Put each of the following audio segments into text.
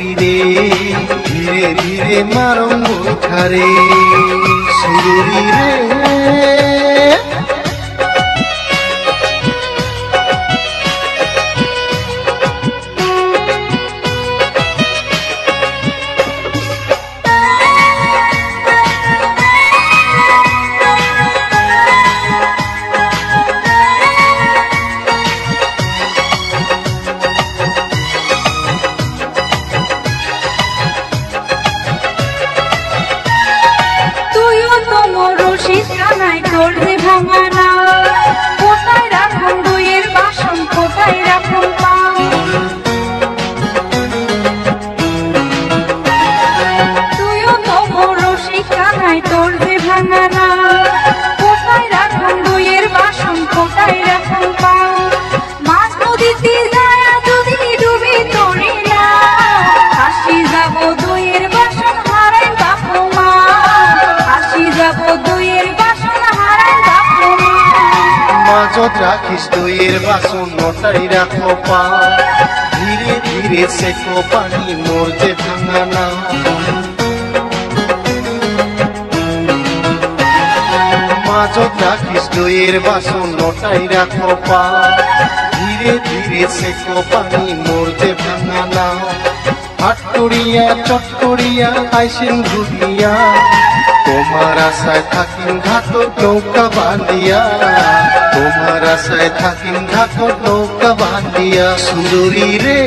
করি রে ধীরে ধীরে মারং খারে সুরুরি রে রাখিস দইয়ের বাসন নটাই রাখো পা ধীরে ধীরে সেকো পানি মোর যে ভাঙা না মাঝত রাখিস দইয়ের বাসন নটাই রাখো পা ধীরে ধীরে সেকো পানি মোর যে ভাঙা না হাটকড়িয়া চটকড়িয়া আইসিন ঘুরিয়া তোমার আশায় থাকিম ঘাটত নৌকা বাঁধিয়া তোমার আশায় থাকিম ঘাটত নৌকা বাঁধিয়া সুন্দরী রে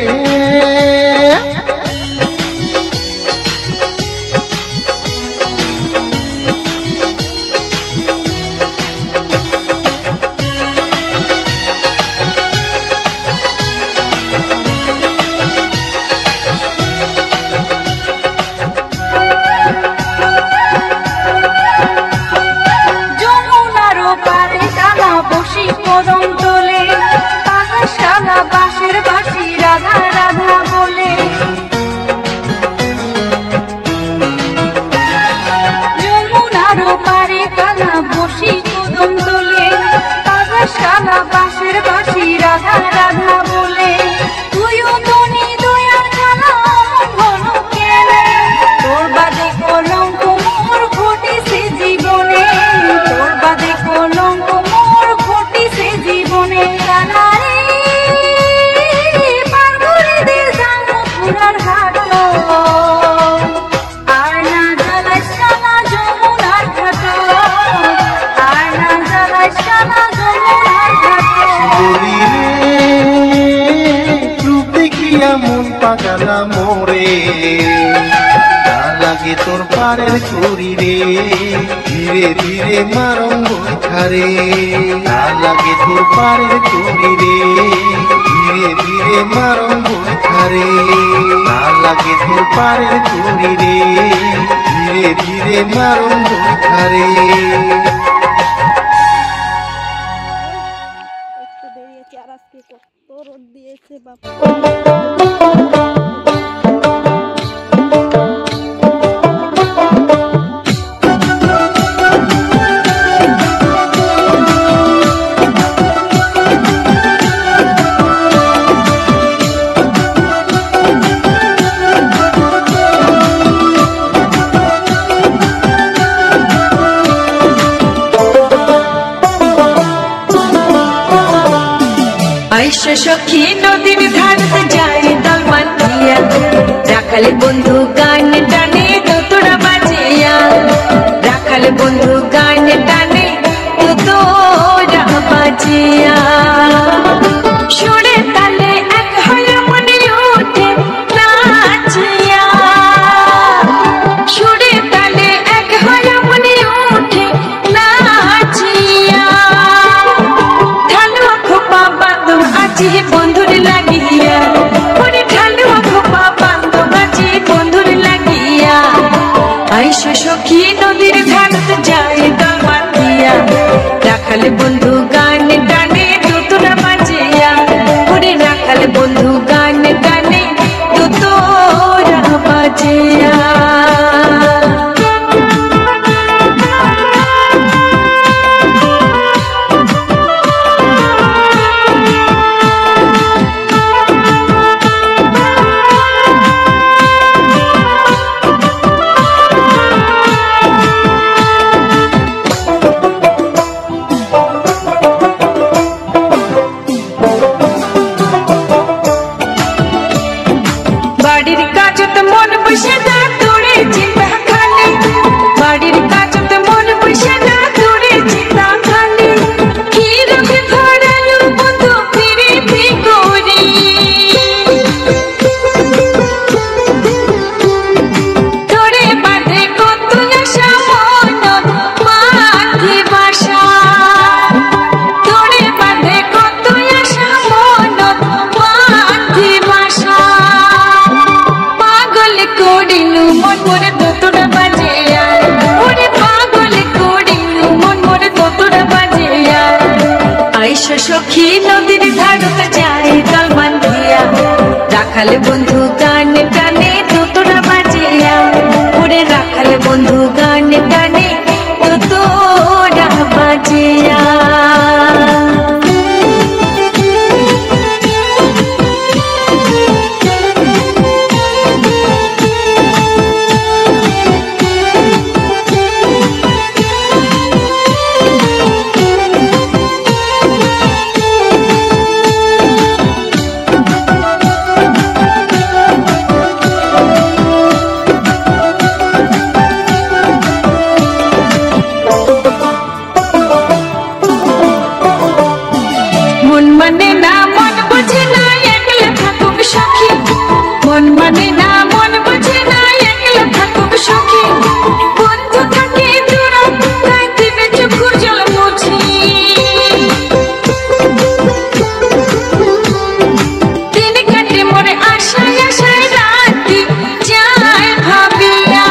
পাগালা মোরে লাগে তোর পারের ছুরি রে ধীরে ধীরে মারং খারে লাগে তোর পারের ছুরি রে ধীরে ধীরে মারং খারে লাগে তোর পারের ছুরি রে ধীরে ধীরে মারং খারে দিয়েছে বাবা সখী নদীর ধারতে যায় দল বাঁধিয়া রাখাল বন্ধু গান টানে তোরা বাজিয়া রাখাল বন্ধু গান টানে তোরা বাজিয়া সুরে তালে এক হয়ে মনে ওঠে নাচিয়া সুরে তালে এক হয়ে মনে ওঠে নাচিয়া ঢালুয়া খোপা বাঁধো আজি বন্ধুর লাগিয়া ওরে ঢালুয়া খোপা বাঁধো আজি বন্ধুর লাগিয়া আইসো সখী নদীর ঘাটে যায় দল বাঁধিয়া রাখাল বন্ধু গান টানে তোরা বাজিয়া ওরে রাখাল বন্ধু গান টানে তোরা বাজিয়া সখী নদীর ধারতে যায় দল বান্ধিয়া রাখাল বন্ধু গান টানে তোরা বাজিয়া ওরে রাখাল বন্ধু গান টানে তোরা বাজিয়া মন মানে না মন বুঝে না একলা থাকুক সখী মন মানে না মন বুঝে না একলা থাকুক সখী বন্ধু থাকে দূরে তাই দিবে চোখের জল মুছি দিন কাটে মোরে আশায় আশায় রাতি যায় ভাবিয়া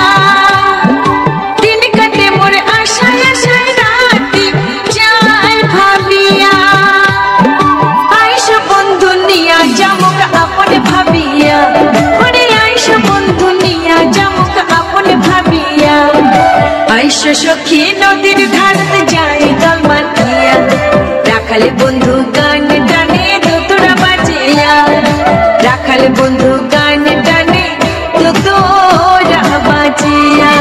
দিন কাটে মোরে আশায় আশায় রাতি যায় ভাবিয়া জামুক আপন ভাবিয়া ওরে আইসা বন্ধু নিয়া জামুক আপন ভাবিয়া আইসা সখী নদীর ধারতে যায় দল বান্ধিয়া রাখাল বন্ধু গান টানে তোরা বাজিয়া রাখাল বন্ধু গান টানে তোরা বাজিয়া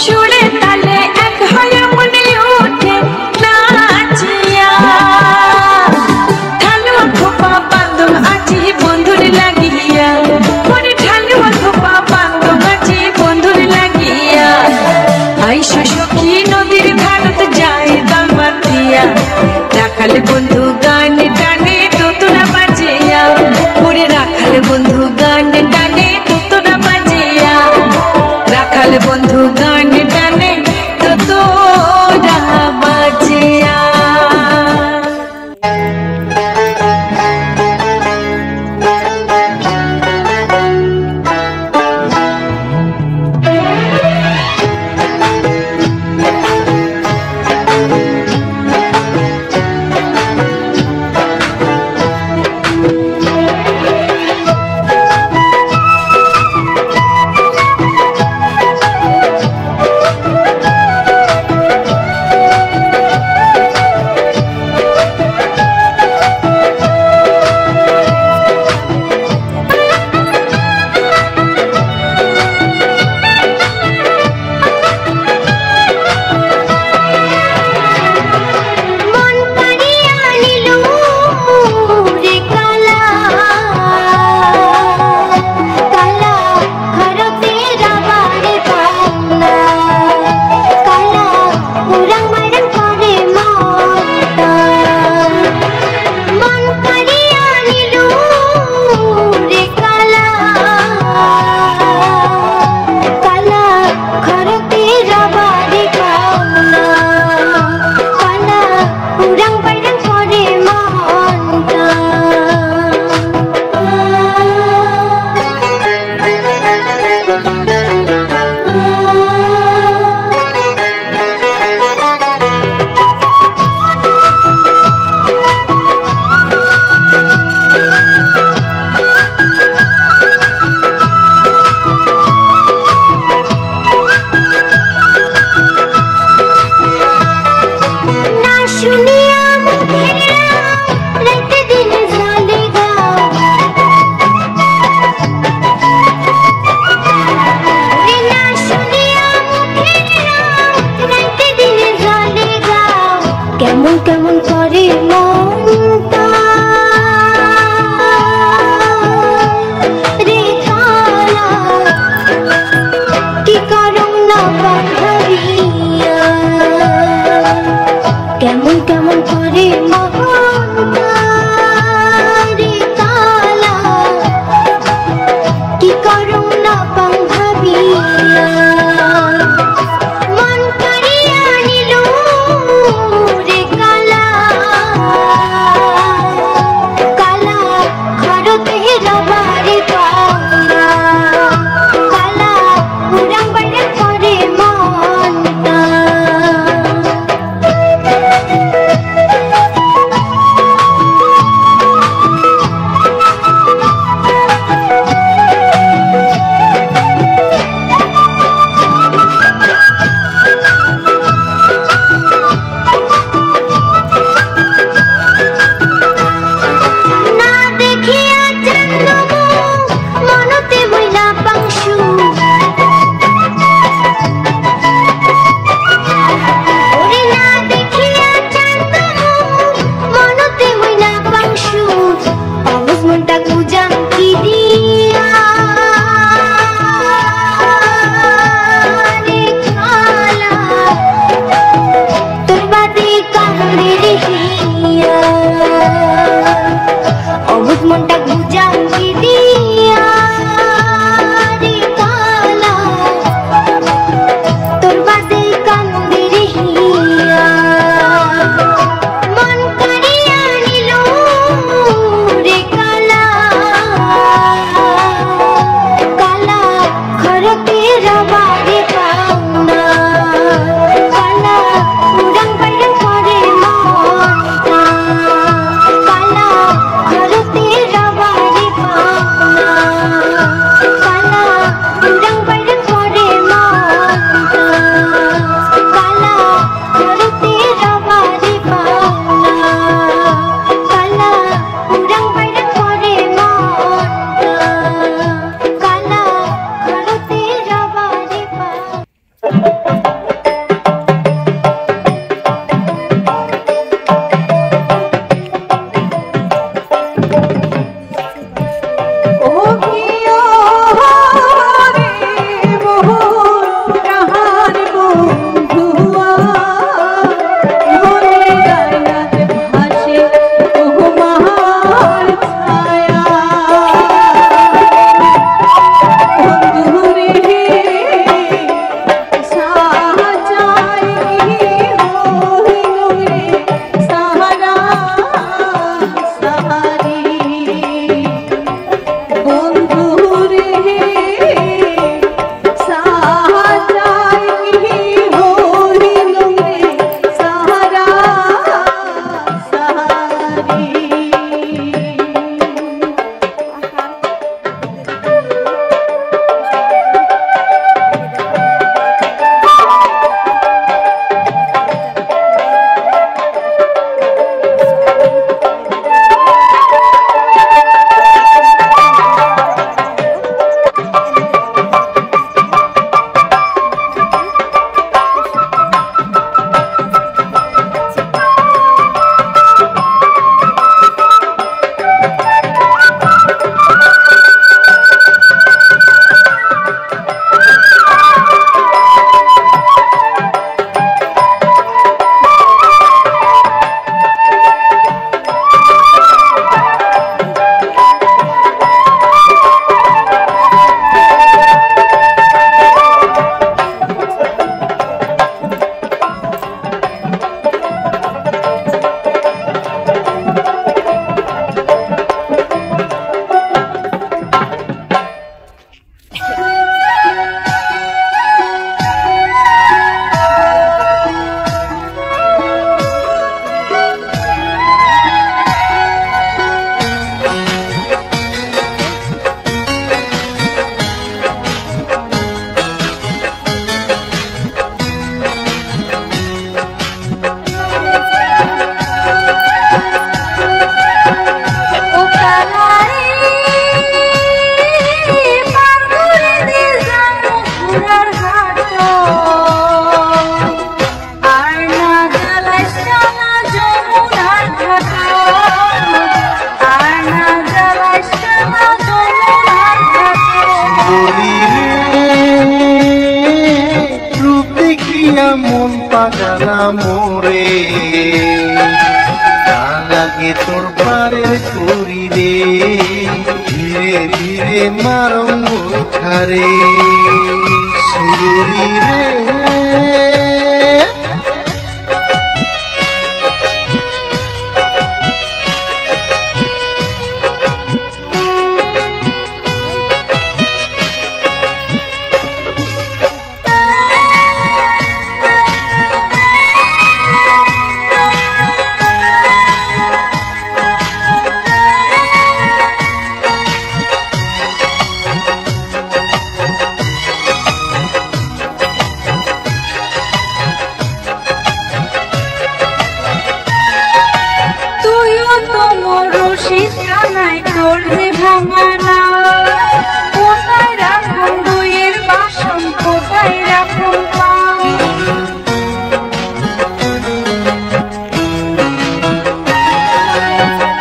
সুরে তালে এক হয়ে মনে ওঠে নাচিয়া বন্ধুর লাগিয়া মনে ঠালুয়া খোপা বান্ধব আছে বন্ধুর লাগিয়া আইসা সখী নদীর ধারত যায় দল বান্ধিয়া রাখাল বন্ধু গান টানে তোরা বাজিয়া ওরে রাখাল বন্ধু গান টানে তোরা বাজিয়া রাখাল বন্ধু গান টানে তোরা বাজিয়া পাগালা মোরে লাগে তোর পারের করি রে ধীরে ধীরে মারঙ্গ খারে সুরি রে তোর যে ভাঙানা কোথায় রাখুন দইয়ের বাসন কোথায় রাখুন পান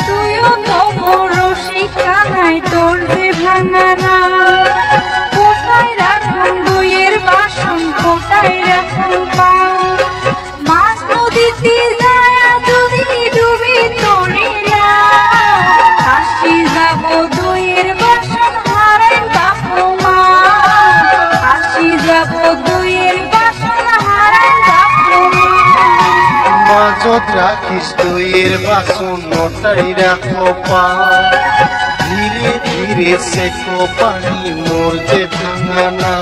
তুইও তো বড় শিখানাই তোর যে ভাঙানা কোথায় রাখুন দইয়ের বাসন কোথায় রাখুন পান মাছ নদীতে যায় যদি ডুবি তোরে দইয়ের বাসন হারাই বাপু মা আসি যাব দইয়ের বাসন হারাই বাপু মাঝত রাখিস দইয়ের বাসন নটাই রাখো পা ধীরে ধীরে সেকো পানি মোর যে ভাঙানা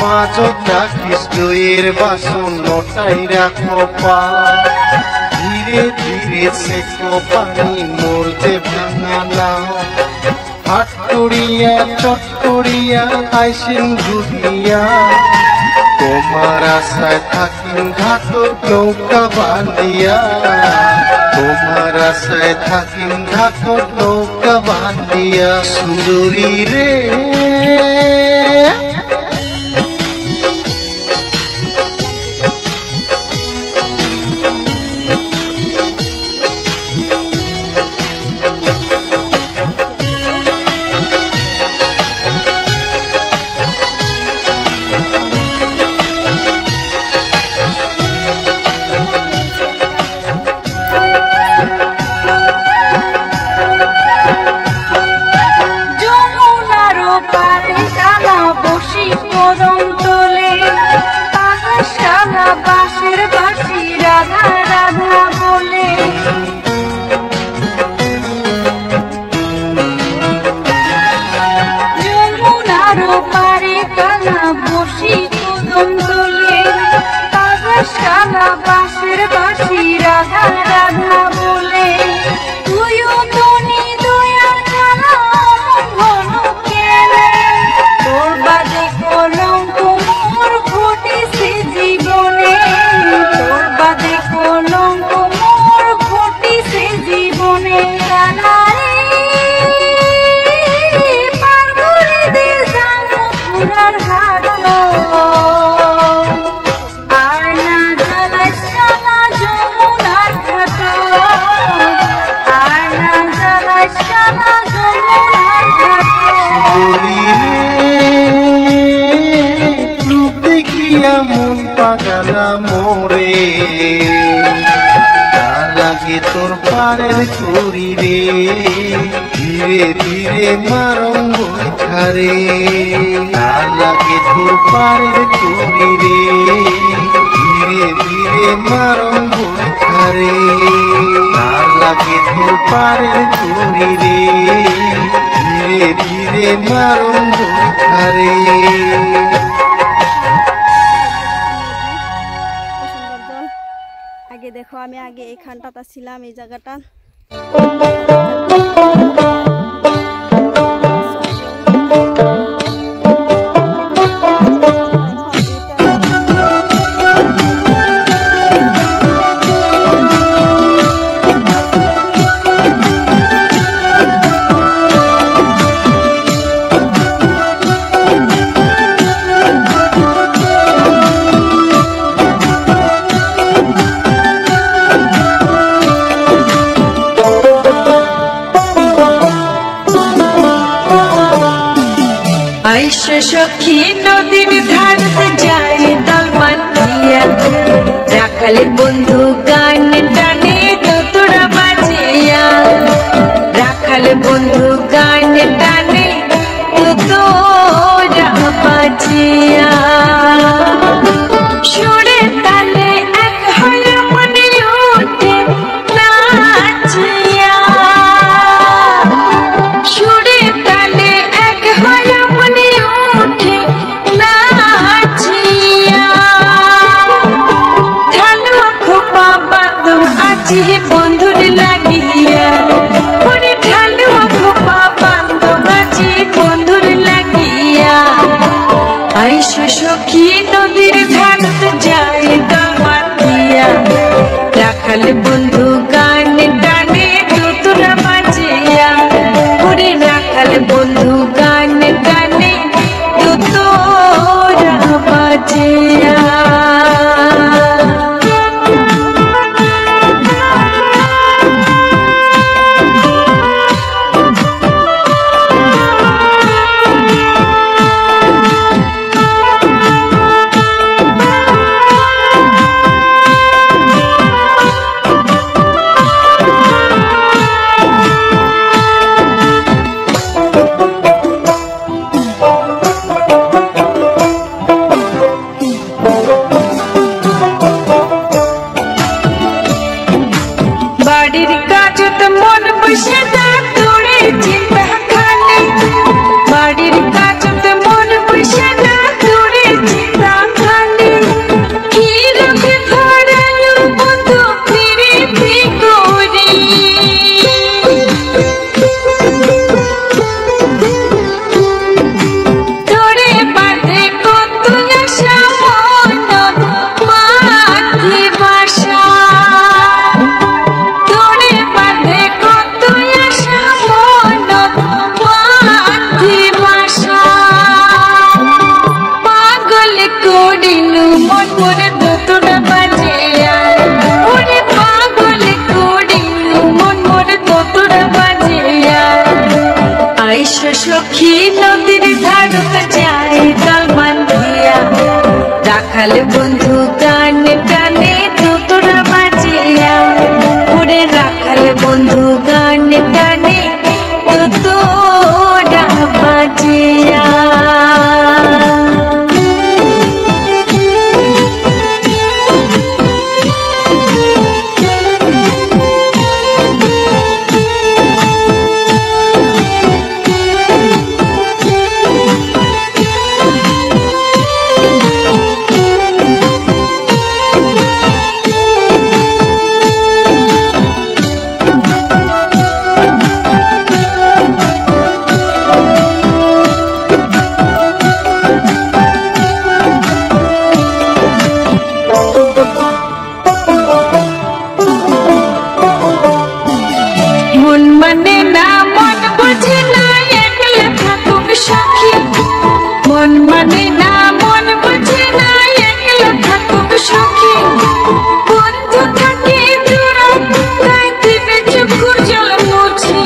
মাঝত রাখিস দইয়ের বাসন নটাই রাখো পা ধীরে ধীরে সেকো পানি মোর যে ভাঙানা হাটুরিয়া চট্টুরিয়া আইসিন ঘুরিয়া তোমার আশায় থাকিন ঘাট নৌকা বাঁধিয়া তোমার আশায় থাকিন ঘাট নৌকা বাঁধিয়া সুন্দরী রে বাঁশের বাঁশি রাধা রাধা বলে যমুনার পারে কালা বসি কদম তোলে শালা বাঁশের বাঁশি রাধা রাধা বলে তুইও তনি দয়া খেলা ঘন কেনে তোর বাদে কলঙ্ক মোর ঘটিছে জীবনে তোর বাদে কলঙ্ক মোর ঘটিছে জীবনে পার করে দে জানো পুরার হাট মন পাগালা মোরে লাগে তোর পারের চুরি রে ধীরে ধীরে মারঙ্গ খারে লাগে তোর পারের চুরি রে ধীরে ধীরে মারঙ্গ খারে লাগে তোর পারের চুরি রে ধীরে ধীরে মারঙ্গ খারে আগে দেখো আমি আগে এইখানটাতে ছিলাম এই জায়গাটা সখী নদীর ধারতে যায় দলমান দিয়া রাখালে বন্ধু গান টানে তোরা বাজিয়া রাখালে বন্ধু গান টানে তোরা বাজিয়া সুরে তালে এক হয়ে মনে ওঠে নাচিয়া সুরে তালে এক হয়ে মনে ওঠে নাচিয়া ঢালু খোপা বাঁধো আজি বন্ধুর লাগিয়া ওরে ঢালু খোপা বাঁধো আজি বন্ধুর লাগিয়া আইসো সখী নদীর ধারত যায় দলমান দিয়া রাখাল বন্ধু গান টানে তোরা বাজিয়া ওরে রাখাল বন্ধু গান টানে তোরা বাজিয়া বাড়ির কাজত মন বসে না তোরে চিন্তা খালি বাড়ির কাজত মন বসে না তোরে চিন্তা খালি কি রঙে ধরালো বন্ধু ফিরে করি তোরে বাঁধে কত আশা মন মাঝে বাসা তোরে বাঁধে কত আশা মন মাঝে বাসা পাগল করিলু মন মোরে তোরা বাজিয়া ওরে পাগল করিলু মন মোরে তোরা বাজিয়া আইসো সখী নদীর ধারত যায় দলমান দিয়া রাখাল বন্ধু গান টানে তোরা বাজিয়া ওরে রাখাল বন্ধু গান টানে তোরা বাজিয়া মন মানে না মন বুঝে না একলা থাকুক সখী মন মানে না মন বুঝে না একলা থাকুক সখী বন্ধু থাকে দূর তাই দিবে চক্ষুর জল মুছি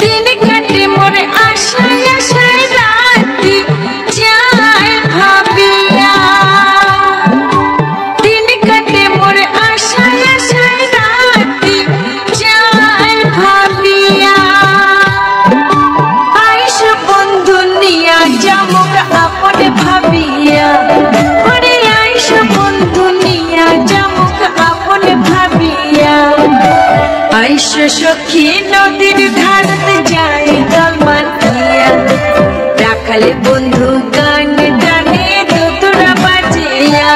দিন কাটে মোরে আশায় আশায় রাতি যায় ভাবিয়া দিন কাটে মোরে আশায় আশায় রাতি যায় ভাবিয়া আইসো বন্ধু নিয়া যামুক আপনে ভাবিয়া ওরে আইসো বন্ধু নিয়া যামুক আপনে ভাবিয়া আইসো সখী নদীর ধারতে যায় দলমান দিয়া রাখালে বন্ধু গান টানে তোরা বাজিয়া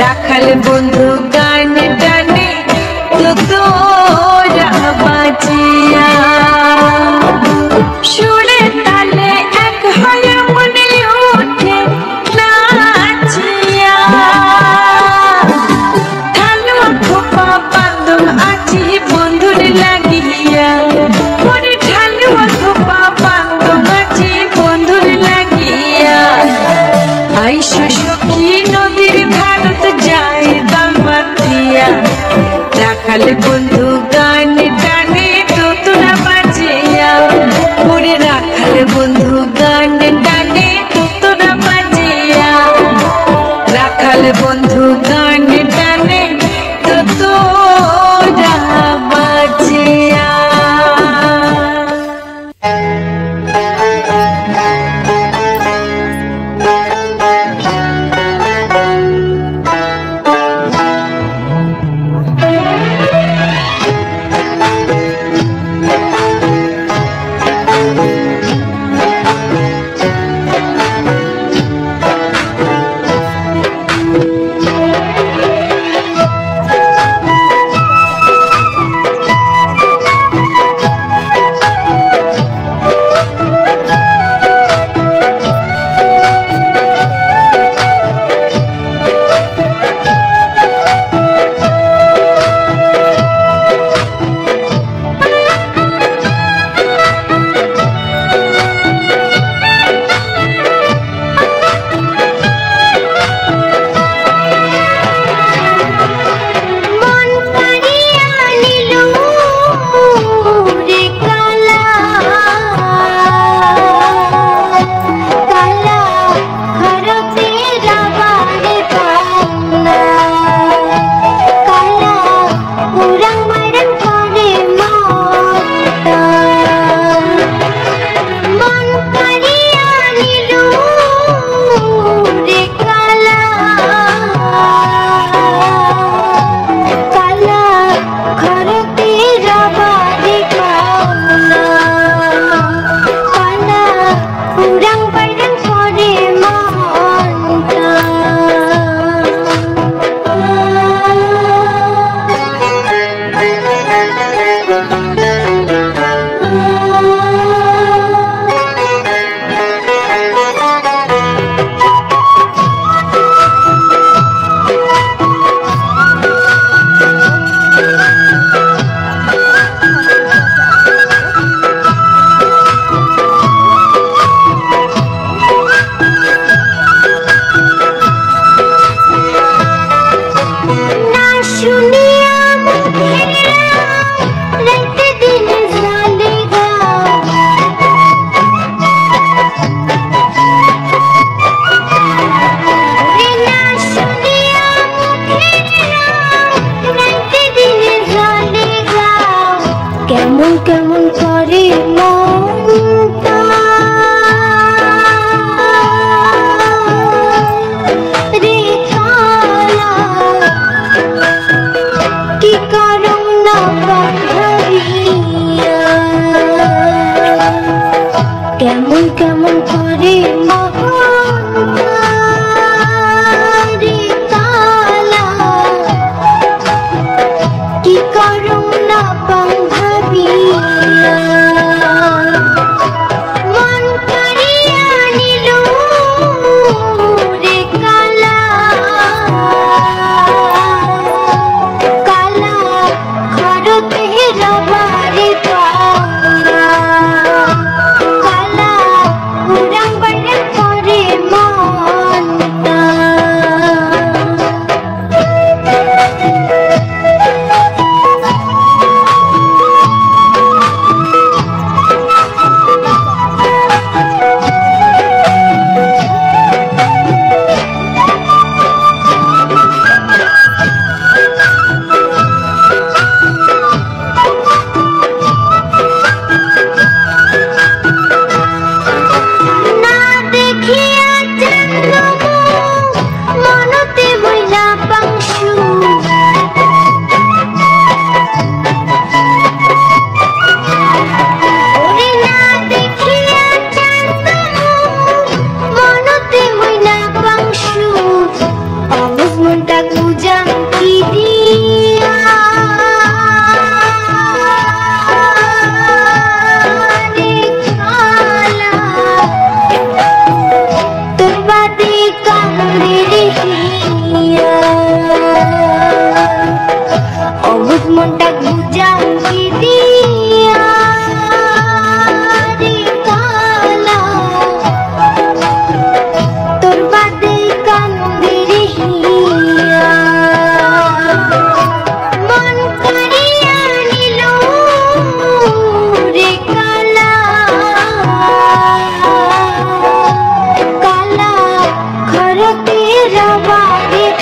রাখালে বন্ধু গান টানে তোরা বাজিয়া সুরে তালে এক হয়ে মনে ওঠে নাচিয়া ঢালু খোপা বাঁধো আজি বন্ধুর লাগিয়া ওরে ঢালু খোপা বাঁধো আজি বন্ধুর লাগিয়া আইসো সখী নদীর ধারত যায় দলমান দিয়া রাখাল বন্ধু গান টানে কাল বন্ধু গান টানে তো তোরা বাঁচিয়া। तेरा वादे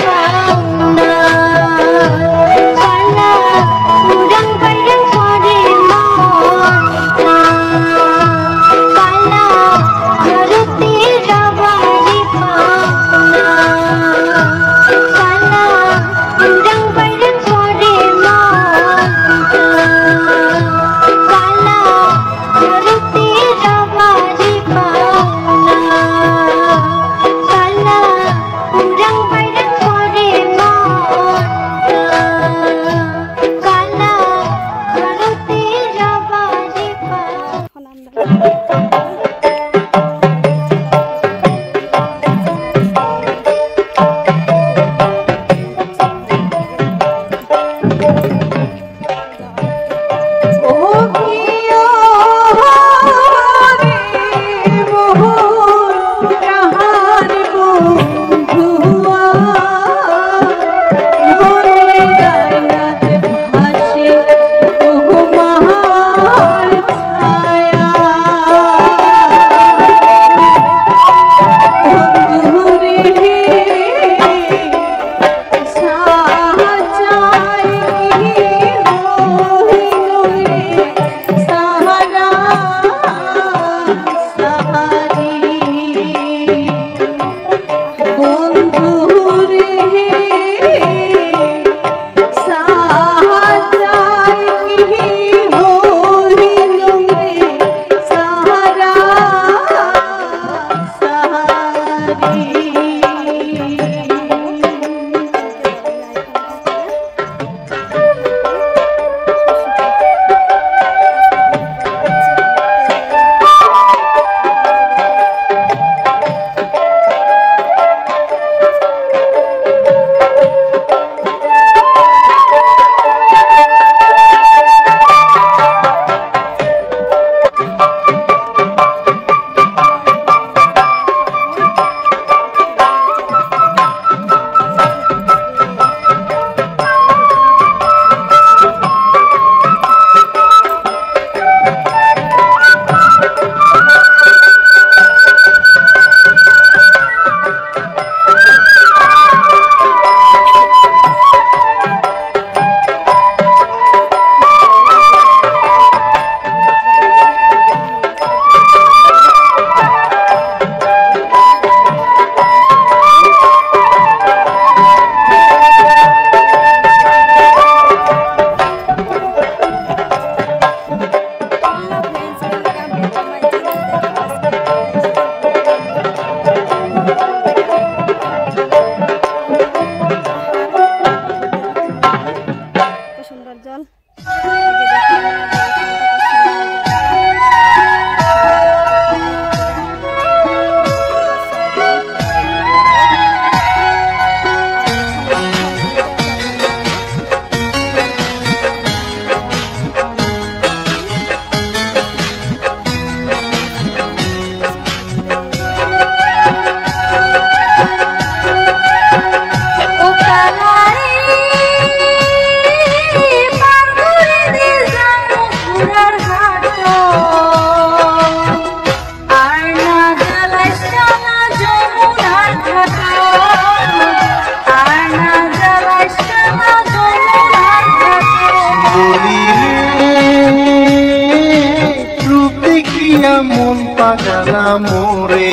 পাগালা মোরে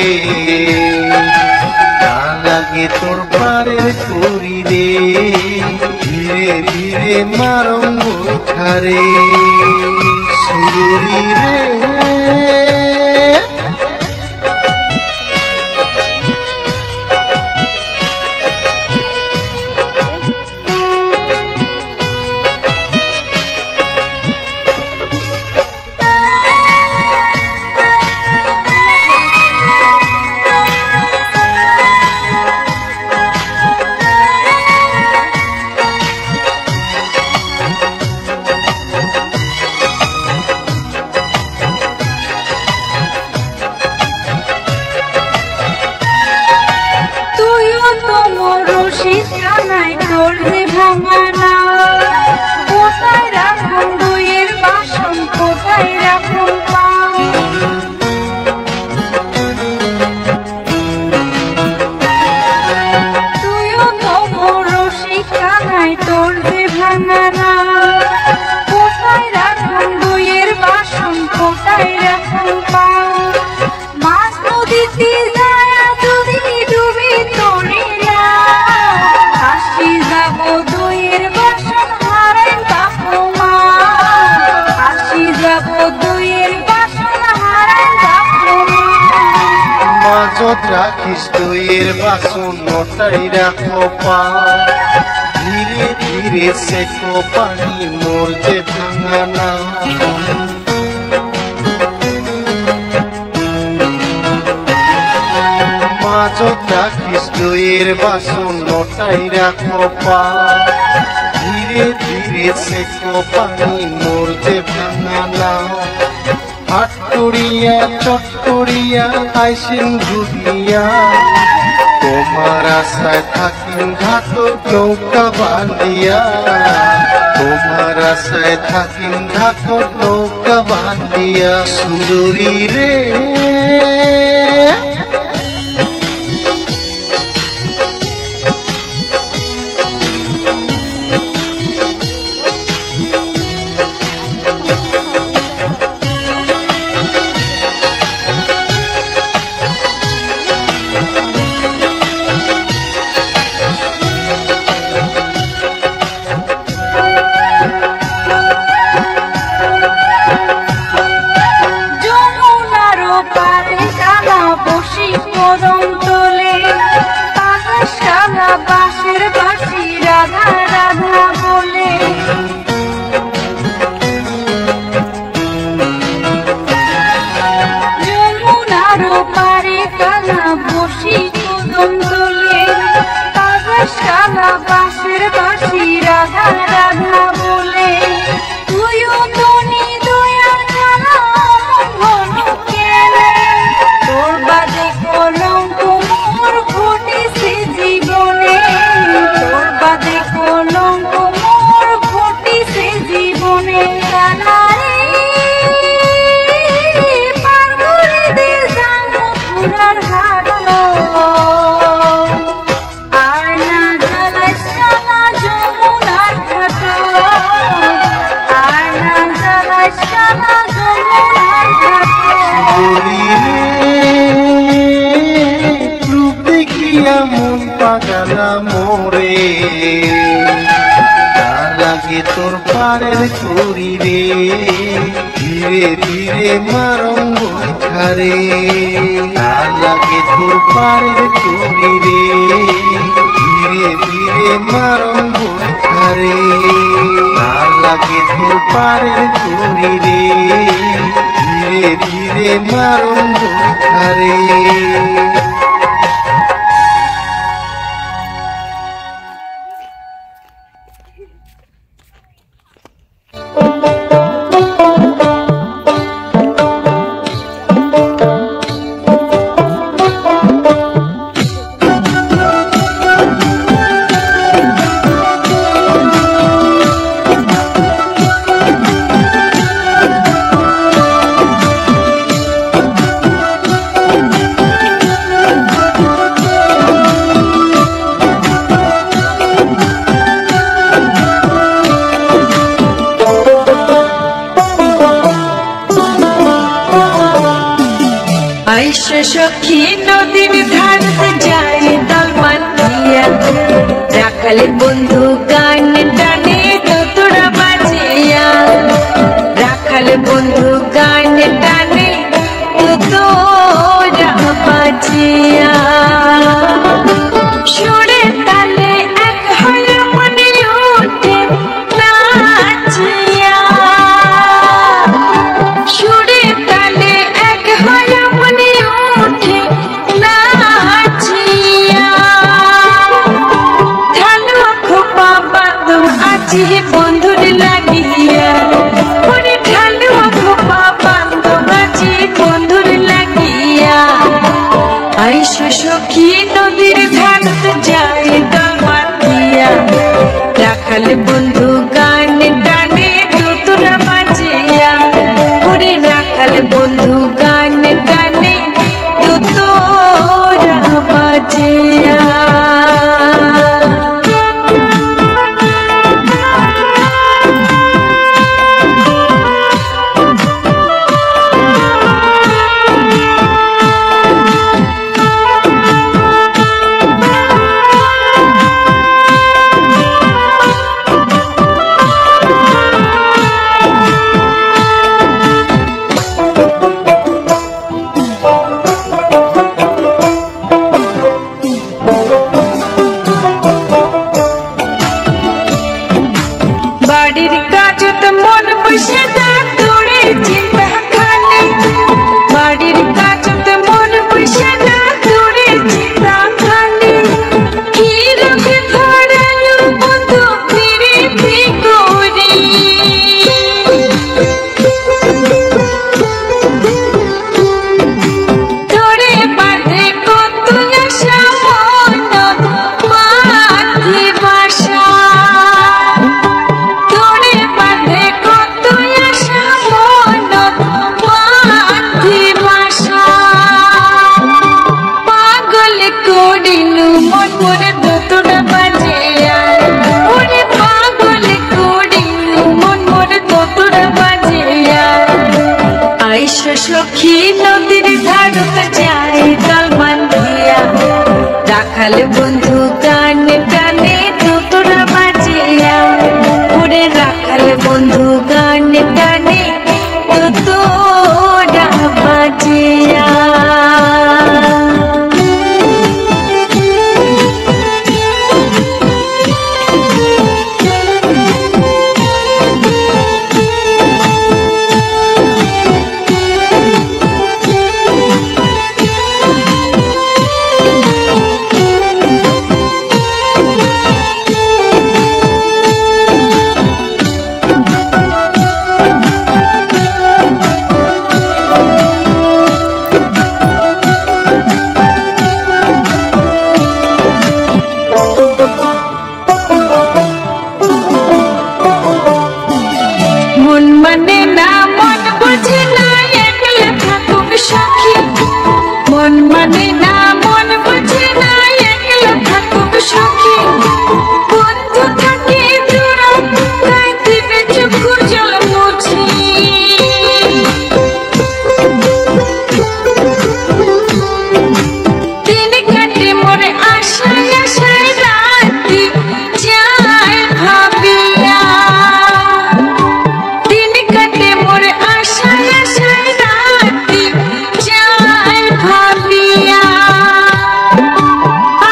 লাগে তোর পারের করি রে ধীরে ধীরে মারঙ্গ ঠারে সুরি রে রাখিস দইয়ের বাসন নটাই রাখো পা ধীরে ধীরে সেকো পানি মোর যে ভাঙানা মাঝত রাখিস দইয়ের বাসন নটাই রাখো পা ধীরে ধীরে সেকো পানি মোর যে ভাঙানা হাটুরিয়া চটকরিয়া আইসিন ঘুরিয়া তোমার আশায় থাকিন ঘাতক নৌকা বাঁধিয়া তোমার আশায় থাকিন ঘাতক নৌকা বাঁধিয়া সুন্দরী রে মন পাগলা মোরে লাগে তোর পারের করি রে ধীরে ধীরে মারঙ্গ ধারে লাগে তোর পারের করি রে ধীরে ধীরে মারঙ্গ ধারে লাগে তোর পারের করি রে ধীরে ধীরে মারঙ্গ ধারে সখী নদীর ধারতে যায় দল বান্ধিয়া রাখাল বন্ধু গান টানে তোরা বাজিয়া রাখাল বন্ধু গান টানে তোরা বাজিয়া সুরে তালে এক হয়ে মনে ওঠে নাচিয়া সুরে তালে এক হয়ে মনে ওঠে নাচিয়া ঢালুয়া খোপা বাঁধো আজি বন্ধুর লাগিয়া ওরে ঢালুয়া খোপা বাঁধো আজি বন্ধুর লাগিয়া আইসো সখী নদীর ধারতে যায় দল বান্ধিয়া রাখাল বন্ধু গান টানে তোরা বাজিয়া ওরে রাখাল বন্ধু গান টানে তোরা বাজিয়া বাড়ির কাজত মন বসে না তোরে চিন্তা খানে বাড়ির কাজত মন বসে না তোরে চিন্তা খানে কি রূপে ধরালো বন্ধু ফিরে করে তোরে বাঁধে কত আশা মন বাঁধে বাসা তোরে বাঁধে কত আশা মন বাঁধে বাসা পাগল করিলু মন মোরে তোরা বাজিয়া ওরে পাগল করিলু মন মোরে তোরা বাজিয়া আইসো সখী নদীর ধারতে যায় দল বান্ধিয়া রাখাল বন্ধু গান টানে তোরা বাজিয়া ওরে রাখাল বন্ধু গান টানে তোরা বাজিয়া মন মানে না মন বুঝে না একলা থাকুক সখী মন মানে না মন বুঝে না একলা থাকুক সখী বন্ধু থাকে দূর তাই দিবে চোখের জল মুছি দিন কাটে মোরে আশায় আশায় রাতি যায় ভাবিয়া দিন কাটে মোরে আশায় আশায় রাতি যায় ভাবিয়া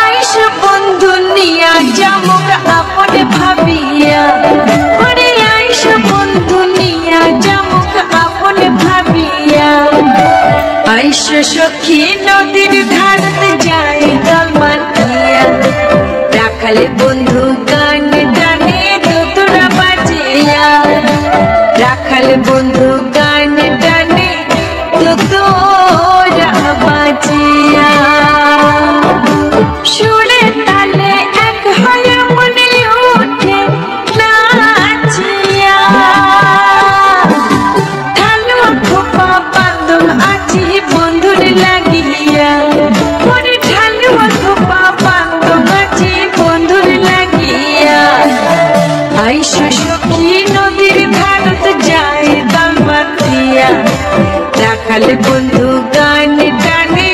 আইসো বন্ধু নিয়া জামুক আপনে ভাবিয়া ওরে আইসো বন্ধু নিয়া জামুক আপনে ভাবিয়া আইসো সখী নদীর ধারতে যায় দল বান্ধিয়া রাখাল বন্ধু গান টানে তোরা বাজিয়া রাখাল বন্ধু গান টানে তোরা বাজিয়া সুরে তালে এক হয়ে মনে ওঠে নাচিয়া ঢালুয়া খোপা বাঁধো আজি বন্ধুর লাগিয়া ওরে ঢালুয়া খোপা বাঁধো আজি বন্ধুর লাগিয়া আইসো সখী নদীর ধারতে যায় দল বান্ধিয়া রাখাল বন্ধু গান টানে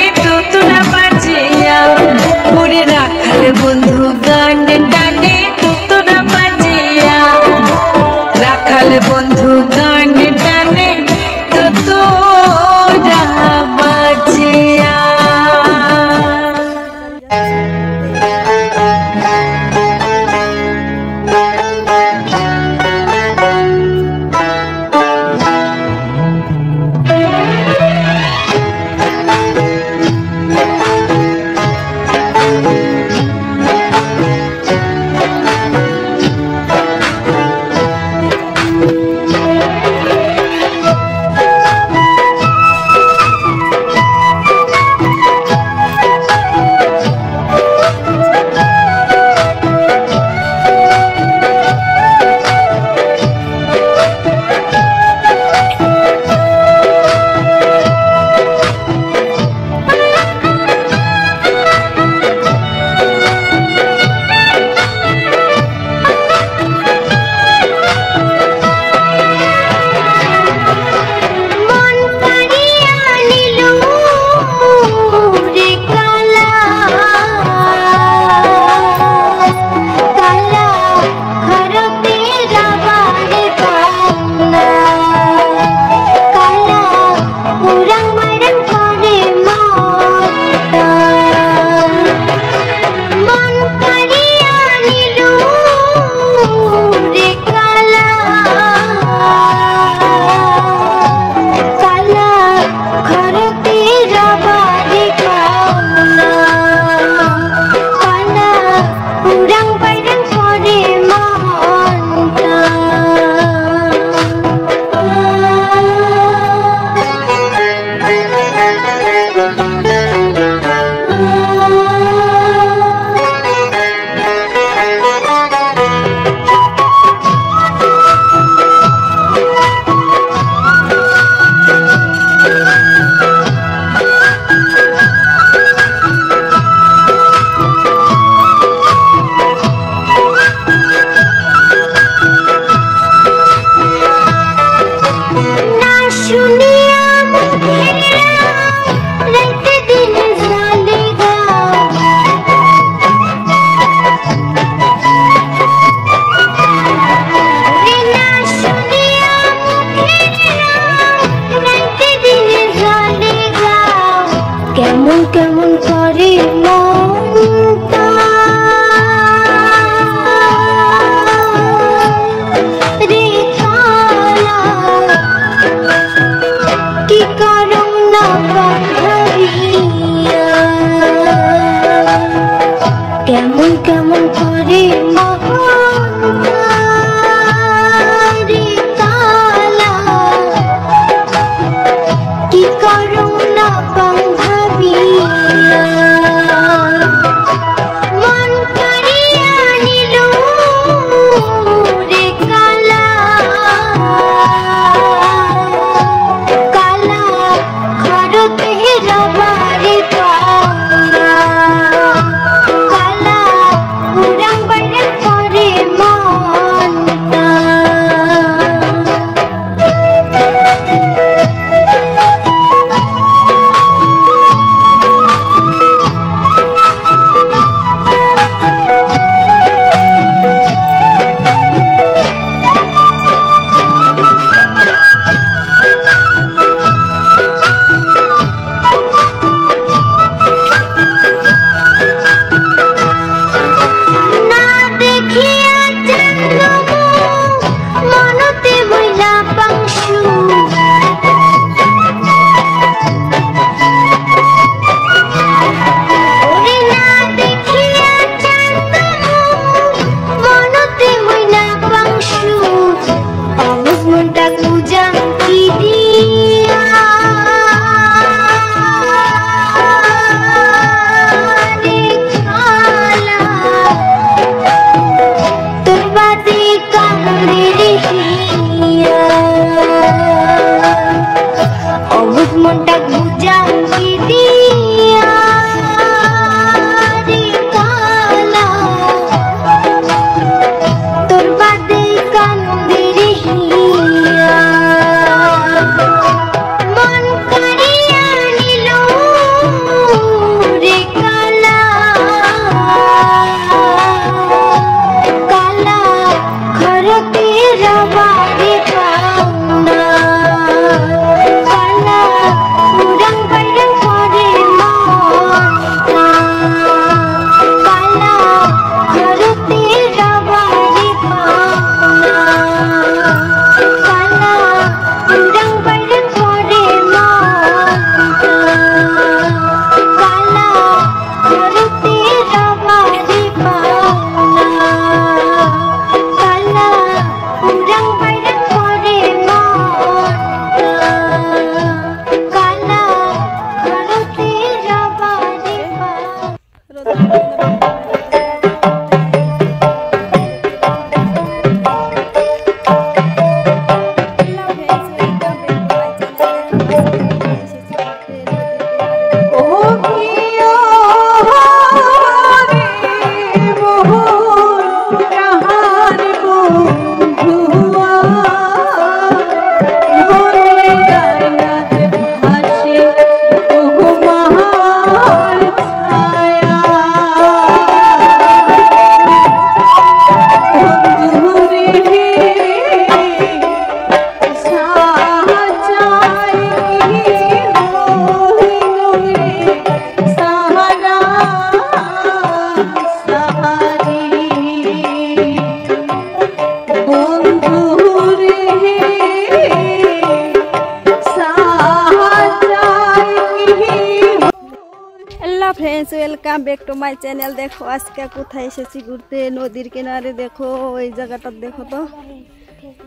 friends, welcome back to my channel. দেখো আজকে কোথায় এসেছি ঘুরতে, নদীর কিনারে। দেখো এই জায়গাটা দেখো তো,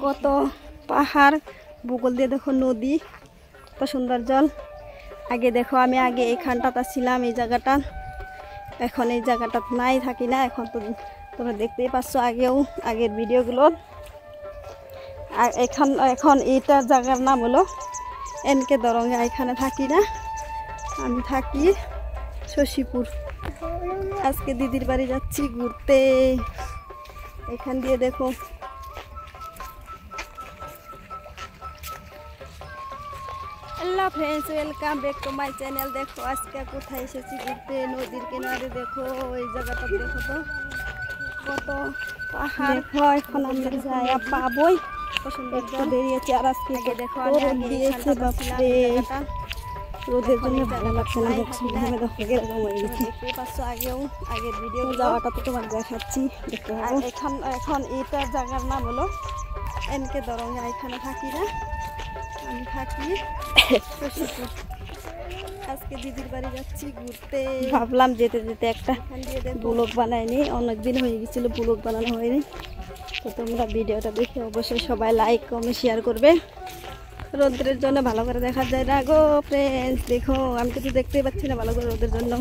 কত পাহাড়, ভূগোল দিয়ে দেখো নদী, কত সুন্দর জল। আগে দেখো আমি আগে এইখানটাতে ছিলাম, এই জায়গাটা। এখন এই জায়গাটা নাই, থাকি না। এখন তো তোমরা দেখতেই পাচ্ছ আগের ভিডিওগুলো। আর এখন এইটার জায়গার নাম হলো এনকে দরঙ্গা। এখানে থাকি না, আমি থাকি শশীপুর। আজকে দিদির বাড়ি যাচ্ছি ঘুরতে। এখান দিয়ে দেখো hello friends, welcome back to my channel. দেখো আজকে কোথায় এসেছি ঘুরতে, নদীর কিনারে। দেখো এই জায়গাটা দেখো তো, কত পাহাড়। দেখো এখন আমরা যাই পাবই, একটু বেরিয়েছি। আর আজকে দেখো রোদ দিয়েছে, বাপরে রোদের জন্য ভালো লাগছে না। দেখছি এরকম হয়ে গেছি, দেখতেই পাচ্ছ। আগের ভিডিও যাওয়াটা তো তোমার দেখাচ্ছি। আর এখন এটার জায়গার নাম হলো এনকে দরঙ্গা। এখানে থাকি না, আমি থাকি শশীপুর। আজকে দিদির বাড়ি যাচ্ছি ঘুরতে। ভাবলাম যেতে যেতে একটা ব্লগ বানাইনি, অনেকদিন হয়ে গেছিলো ব্লগ বানানো হয়নি। তো তোমরা ভিডিওটা দেখে অবশ্যই সবাই লাইক কমেন্ট শেয়ার করবে। রোদ্রের জন্য ভালো করে দেখা যায় না গো ফ্রেন্ডস। দেখো আমি কিছু দেখতেই পাচ্ছি না ভালো করে রোদের জন্য।